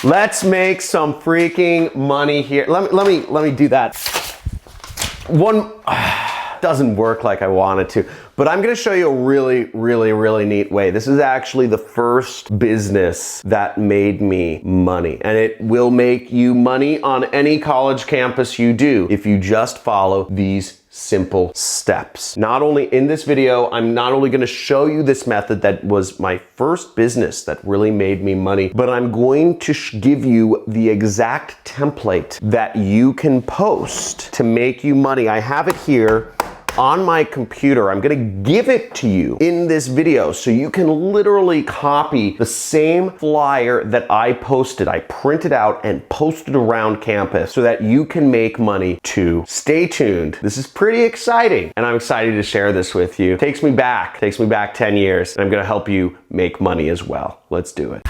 Let's make some freaking money here. Let me do that. One doesn't work like I wanted to, but I'm gonna show you a really neat way. This is actually the first business that made me money, and it will make you money on any college campus you do if you just follow these simple steps. Not only in this video, I'm not only gonna show you this method that was my first business that really made me money, but I'm going to give you the exact template that you can post to make you money. I have it here on my computer. I'm gonna give it to you in this video so you can literally copy the same flyer that I posted. I printed out and posted around campus so that you can make money too. Stay tuned. This is pretty exciting, and I'm excited to share this with you. Takes me back 10 years, and I'm gonna help you make money as well. Let's do it.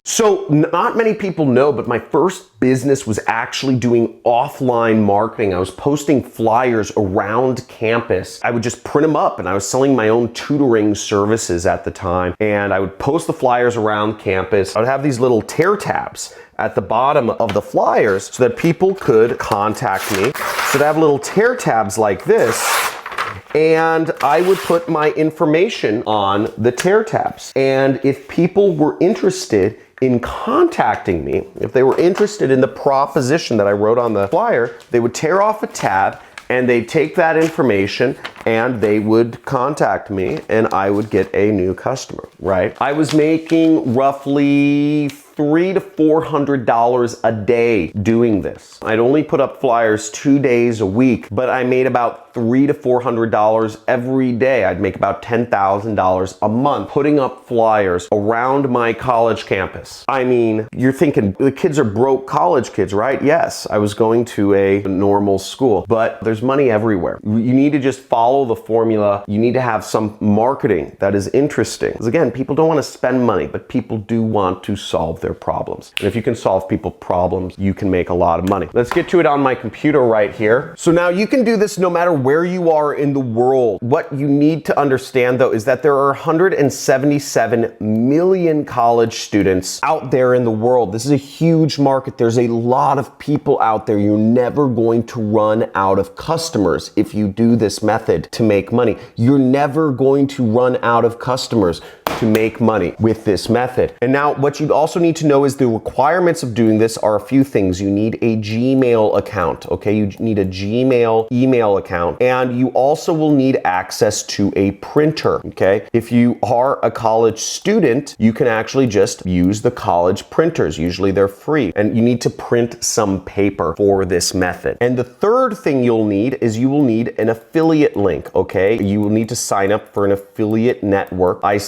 So not many people know, but my first business was actually doing offline marketing. I was posting flyers around campus. I would just print them up, and I was selling my own tutoring services at the time. And I would post the flyers around campus. I would have these little tear tabs at the bottom of the flyers so that people could contact me. So to have little tear tabs like this, and I would put my information on the tear tabs. And if people were interested in contacting me, if they were interested in the proposition that I wrote on the flyer, they would tear off a tab and they'd take that information and they would contact me and I would get a new customer, right? I was making roughly $300 to $400 a day doing this. I'd only put up flyers 2 days a week, but I made about $300 to $400 every day. I'd make about $10,000 a month putting up flyers around my college campus. I mean, you're thinking the kids are broke college kids, right? Yes, I was going to a normal school, but there's money everywhere. You need to just follow the formula. You need to have some marketing that is interesting. Because again, people don't want to spend money, but people do want to solve their problems. And if you can solve people's problems, you can make a lot of money. Let's get to it on my computer right here. So now you can do this no matter where you are in the world. What you need to understand though is that there are 177 million college students out there in the world. This is a huge market. There's a lot of people out there. You're never going to run out of customers if you do this method to make money. You're never going to run out of customers to make money with this method. And now what you'd also need to know is the requirements of doing this are a few things. You need a Gmail account, okay? You need a Gmail email account, and you also will need access to a printer, okay? If you are a college student, you can actually just use the college printers. Usually they're free, and you need to print some paper for this method. And the third thing you'll need is you will need an affiliate link, okay? You will need to sign up for an affiliate network. I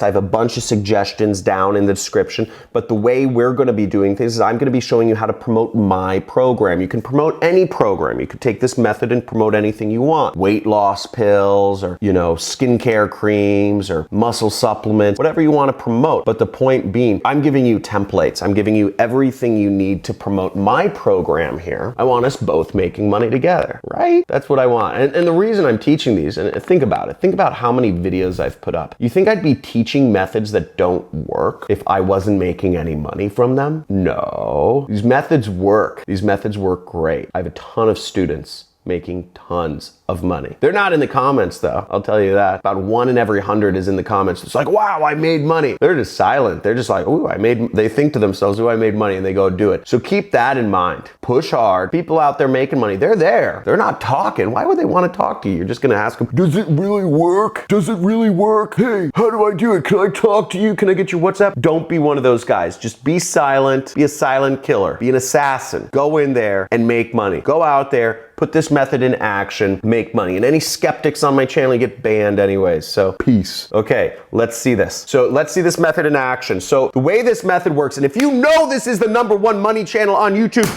have a bunch of suggestions down in the description, but the way we're going to be doing things is I'm going to be showing you how to promote my program. You can promote any program. You could take this method and promote anything you want. Weight loss pills, or, you know, skincare creams, or muscle supplements, whatever you want to promote. But the point being, I'm giving you templates. I'm giving you everything you need to promote my program here. I want us both making money together, right? That's what I want. And the reason I'm teaching these, and think about it, think about how many videos I've put up. You think I'd be teaching methods that don't work if I wasn't making any money from them? No. These methods work. These methods work great. I have a ton of students making tons of money. They're not in the comments though, I'll tell you that. About 1 in every 100 is in the comments. It's like, wow, I made money. They're just silent. They're just like, ooh, they think to themselves, ooh, I made money, and they go do it. So keep that in mind. Push hard. People out there making money, they're there. They're not talking. Why would they want to talk to you? You're just going to ask them, does it really work? Does it really work? Hey, how do I do it? Can I talk to you? Can I get your WhatsApp? Don't be one of those guys. Just be silent. Be a silent killer. Be an assassin. Go in there and make money. Go out there, put this method in action, make money. And any skeptics on my channel get banned anyways, so peace. Okay, let's see this. So let's see this method in action. So the way this method works, and if you know this is the #1 money channel on YouTube,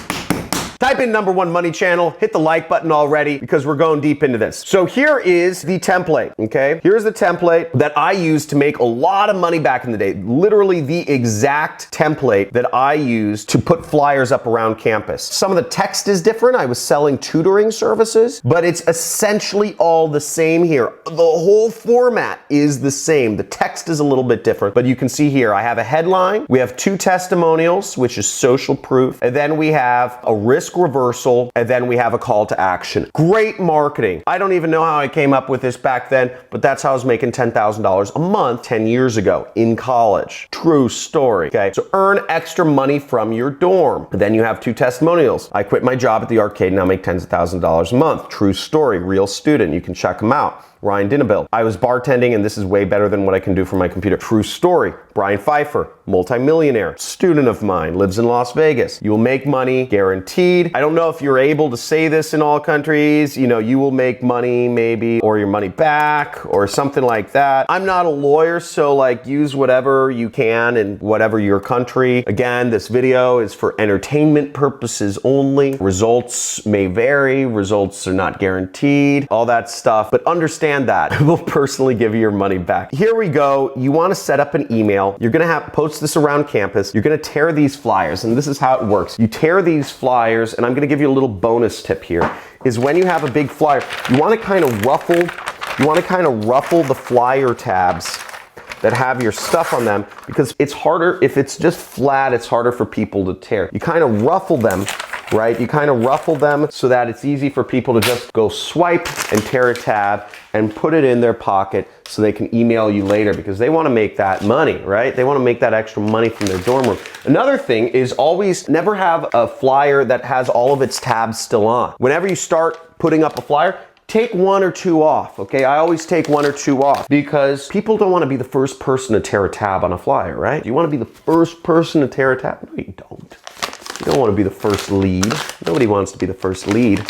Type in #1 money channel, hit the like button already because we're going deep into this. So here is the template, okay? Here's the template that I used to make a lot of money back in the day. Literally the exact template that I used to put flyers up around campus. Some of the text is different. I was selling tutoring services, but it's essentially all the same here. The whole format is the same. The text is a little bit different, but you can see here, I have a headline, we have 2 testimonials, which is social proof, and then we have a risk reversal, and then we have a call to action. Great marketing. I don't even know how I came up with this back then, but that's how I was making $10,000 a month 10 years ago in college. True story, okay? So earn extra money from your dorm. Then you have 2 testimonials. I quit my job at the arcade, now make tens of thousands of dollars a month. True story, real student. You can check them out. Ryan Dinnabill. I was bartending and this is way better than what I can do from my computer. True story. Brian Pfeiffer, multimillionaire, student of mine, lives in Las Vegas. You will make money, guaranteed. I don't know if you're able to say this in all countries. You know, you will make money maybe, or your money back, or something like that. I'm not a lawyer, so like use whatever you can in whatever your country. Again, this video is for entertainment purposes only. Results may vary, results are not guaranteed, all that stuff, but understand that I will personally give you your money back. Here we go. You want to set up an email. You're going to post this around campus. You're going to tear these flyers, and this is how it works. You tear these flyers, and I'm going to give you a little bonus tip here, is when you have a big flyer, you want to kind of ruffle the flyer tabs that have your stuff on them, because it's harder, if it's just flat, it's harder for people to tear. You kind of ruffle them, right? You kind of ruffle them so that it's easy for people to just go swipe and tear a tab and put it in their pocket so they can email you later, because they want to make that money, right? They want to make that extra money from their dorm room. Another thing is always never have a flyer that has all of its tabs still on. Whenever you start putting up a flyer, take 1 or 2 off, okay? I always take 1 or 2 off because people don't want to be the first person to tear a tab on a flyer, right? You want to be the first person to tear a tab? No, you don't. You don't want to be the first lead. Nobody wants to be the first lead.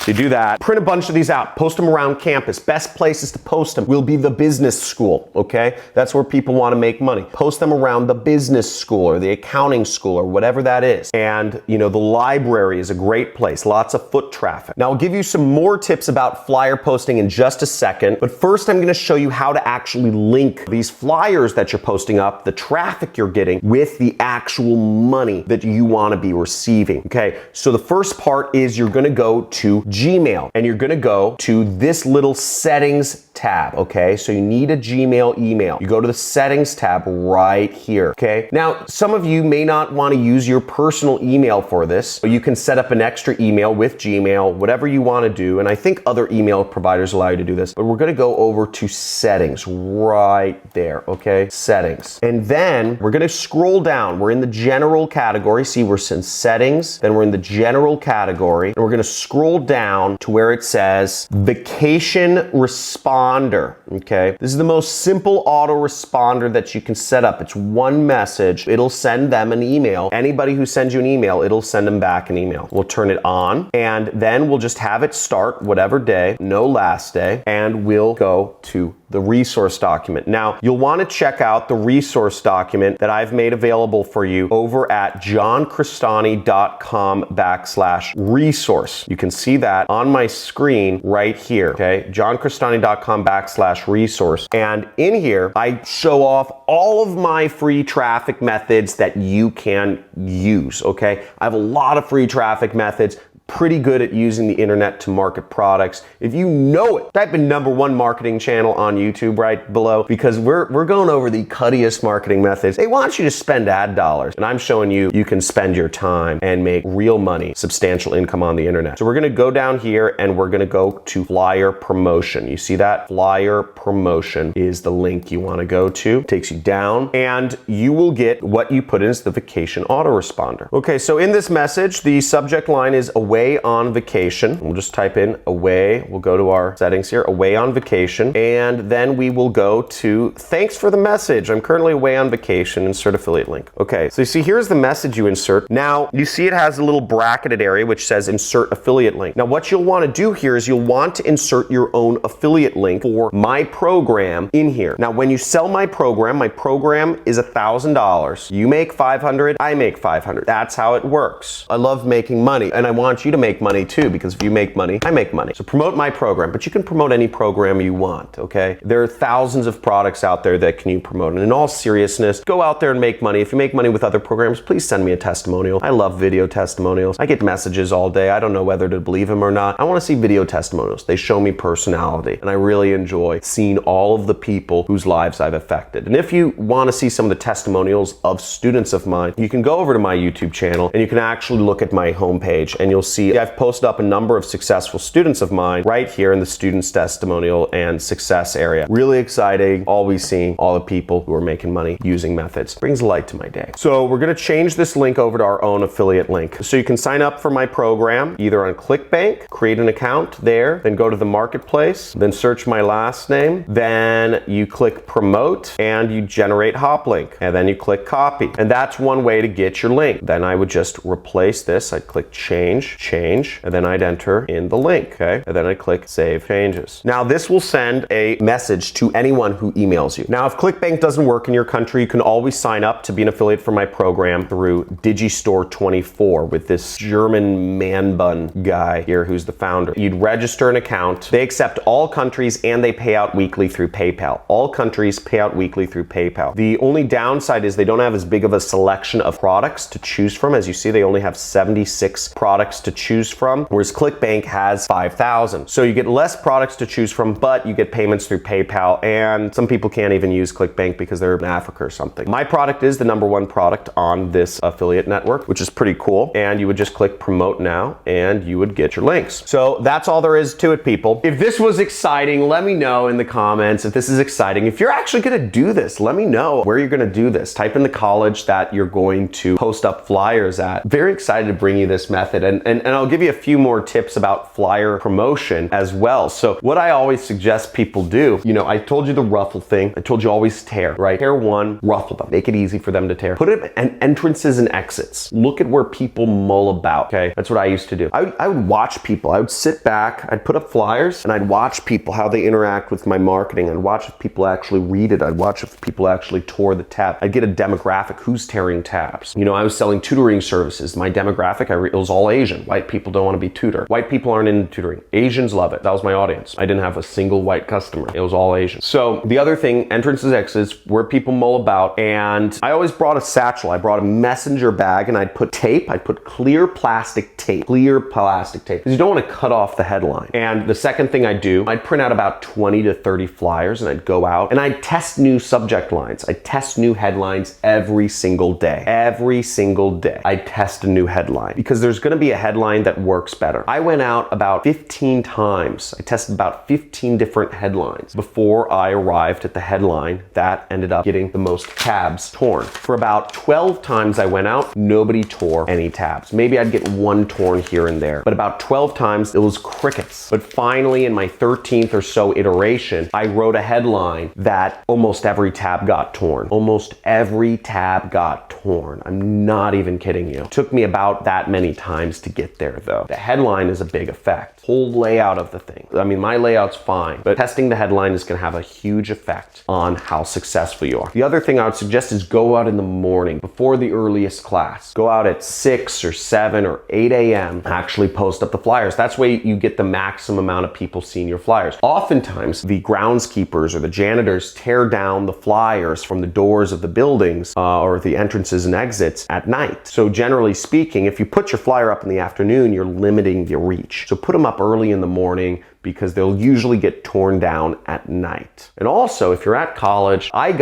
You do that, print a bunch of these out, post them around campus. Best places to post them will be the business school, okay? That's where people want to make money. Post them around the business school or the accounting school or whatever that is. And, you know, the library is a great place, lots of foot traffic. Now, I'll give you some more tips about flyer posting in just a second, but first I'm going to show you how to actually link these flyers that you're posting up, the traffic you're getting, with the actual money that you want to be receiving, okay? So the first part is you're going to go to Gmail, and you're gonna go to this little settings tab, okay? So you need a Gmail email. You go to the settings tab right here, okay? Now, some of you may not wanna use your personal email for this, but you can set up an extra email with Gmail, whatever you wanna do, and I think other email providers allow you to do this, but we're gonna go over to settings right there, okay? Settings. And then we're gonna scroll down. We're in the general category. See, we're in settings, then we're in the general category, and we're gonna scroll down to where it says vacation responder, okay? This is the most simple autoresponder that you can set up. It's one message. It'll send them an email. Anybody who sends you an email, it'll send them back an email. We'll turn it on, and then we'll just have it start whatever day, no last day, and we'll go to the resource document. Now, you'll want to check out the resource document that I've made available for you over at johncrestani.com/resource. You can see that on my screen right here, okay? johncrestani.com/resource. And in here, I show off all of my free traffic methods that you can use, okay? I have a lot of free traffic methods. Pretty good at using the internet to market products. If you know it, type in #1 marketing channel on YouTube right below, because we're going over the cuttiest marketing methods. They want you to spend ad dollars, and I'm showing you can spend your time and make real money, substantial income on the internet. So we're gonna go down here and we're gonna go to flyer promotion. You see that? Flyer promotion is the link you wanna go to. It takes you down, and you will get what you put in as the vacation autoresponder. Okay, so in this message, the subject line is away away on vacation. We'll just type in away. We'll go to our settings here, away on vacation. And then we will go to thanks for the message. I'm currently away on vacation. Insert affiliate link. Okay, so you see here's the message you insert. Now you see it has a little bracketed area which says insert affiliate link. Now what you'll want to do here is you'll want to insert your own affiliate link for my program in here. Now when you sell my program is $1,000. You make 500, I make 500. That's how it works. I love making money and I want you to make money too, because if you make money, I make money. So promote my program, but you can promote any program you want, okay? There are thousands of products out there that can you promote. And in all seriousness, go out there and make money. If you make money with other programs, please send me a testimonial. I love video testimonials. I get messages all day. I don't know whether to believe them or not. I want to see video testimonials. They show me personality and I really enjoy seeing all of the people whose lives I've affected. And if you want to see some of the testimonials of students of mine, you can go over to my YouTube channel and you can actually look at my homepage and you'll see I've posted up a number of successful students of mine right here in the students testimonial and success area. Really exciting, always seeing all the people who are making money using methods. Brings light to my day. So we're going to change this link over to our own affiliate link. So you can sign up for my program either on ClickBank, create an account there, then go to the marketplace, then search my last name, then you click promote and you generate hop link, and then you click copy. And that's one way to get your link. Then I would just replace this. I'd click change, and then I'd enter in the link, okay? And then I click save changes. Now this will send a message to anyone who emails you. Now if ClickBank doesn't work in your country, you can always sign up to be an affiliate for my program through Digistore24 with this German man bun guy here who's the founder. You'd register an account. They accept all countries and they pay out weekly through PayPal. All countries pay out weekly through PayPal. The only downside is they don't have as big of a selection of products to choose from. As you see, they only have 76 products to choose from, whereas ClickBank has 5,000. So you get less products to choose from, but you get payments through PayPal, and some people can't even use ClickBank because they're in Africa or something. My product is the #1 product on this affiliate network, which is pretty cool. And you would just click promote now and you would get your links. So that's all there is to it, people. If this was exciting, let me know in the comments if this is exciting. If you're actually gonna do this, let me know where you're gonna do this. Type in the college that you're going to post up flyers at. Very excited to bring you this method, and I'll give you a few more tips about flyer promotion as well. So what I always suggest people do, you know, I told you the ruffle thing. I told you always tear, right? Tear one, ruffle them. Make it easy for them to tear. Put it in entrances and exits. Look at where people mull about, okay? That's what I used to do. I would watch people. I would sit back, I'd put up flyers, and I'd watch people, how they interact with my marketing. I'd watch if people actually read it. I'd watch if people actually tore the tab. I'd get a demographic, who's tearing tabs. You know, I was selling tutoring services. My demographic, it was all Asian. White people don't want to be tutored. White people aren't into tutoring. Asians love it. That was my audience. I didn't have a single white customer. It was all Asian. So the other thing, entrances, exits, where people mull about, and I always brought a satchel. I brought a messenger bag and I'd put tape. I'd put clear plastic tape, because you don't want to cut off the headline. And the second thing I'd do, I'd print out about 20 to 30 flyers and I'd go out and I'd test new subject lines. I'd test new headlines every single day. Every single day, I'd test a new headline because there's going to be a headline that works better. I went out about 15 times. I tested about 15 different headlines before I arrived at the headline that ended up getting the most tabs torn. For about 12 times I went out, nobody tore any tabs. Maybe I'd get one torn here and there, but about 12 times it was crickets. But finally, in my 13th or so iteration, I wrote a headline that almost every tab got torn. Almost every tab got torn. I'm not even kidding you. It took me about that many times to get there though. The headline is a big effect. Whole layout of the thing. I mean, my layout's fine, but testing the headline is gonna have a huge effect on how successful you are. The other thing I would suggest is go out in the morning before the earliest class. Go out at 6 or 7 or 8 a.m. Actually post up the flyers. That's where you get the maximum amount of people seeing your flyers. Oftentimes, the groundskeepers or the janitors tear down the flyers from the doors of the buildings or the entrances and exits at night. So generally speaking, if you put your flyer up in the afternoon, you're limiting the reach. So put them up early in the morning because they'll usually get torn down at night. And also, if you're at college, I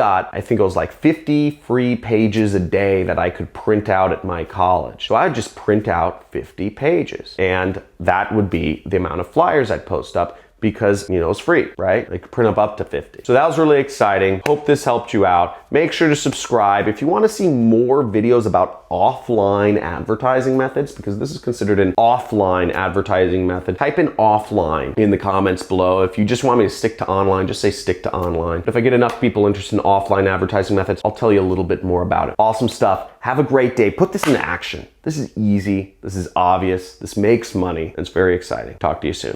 think it was like 50 free pages a day that I could print out at my college. So I'd just print out 50 pages and that would be the amount of flyers I'd post up because, you know, it's free, right? They could print up to 50. So that was really exciting. Hope this helped you out. Make sure to subscribe. If you want to see more videos about offline advertising methods, because this is considered an offline advertising method, type in offline in the comments below. If you just want me to stick to online, just say stick to online. If I get enough people interested in offline advertising methods, I'll tell you a little bit more about it. Awesome stuff. Have a great day. Put this into action. This is easy. This is obvious. This makes money. It's very exciting. Talk to you soon.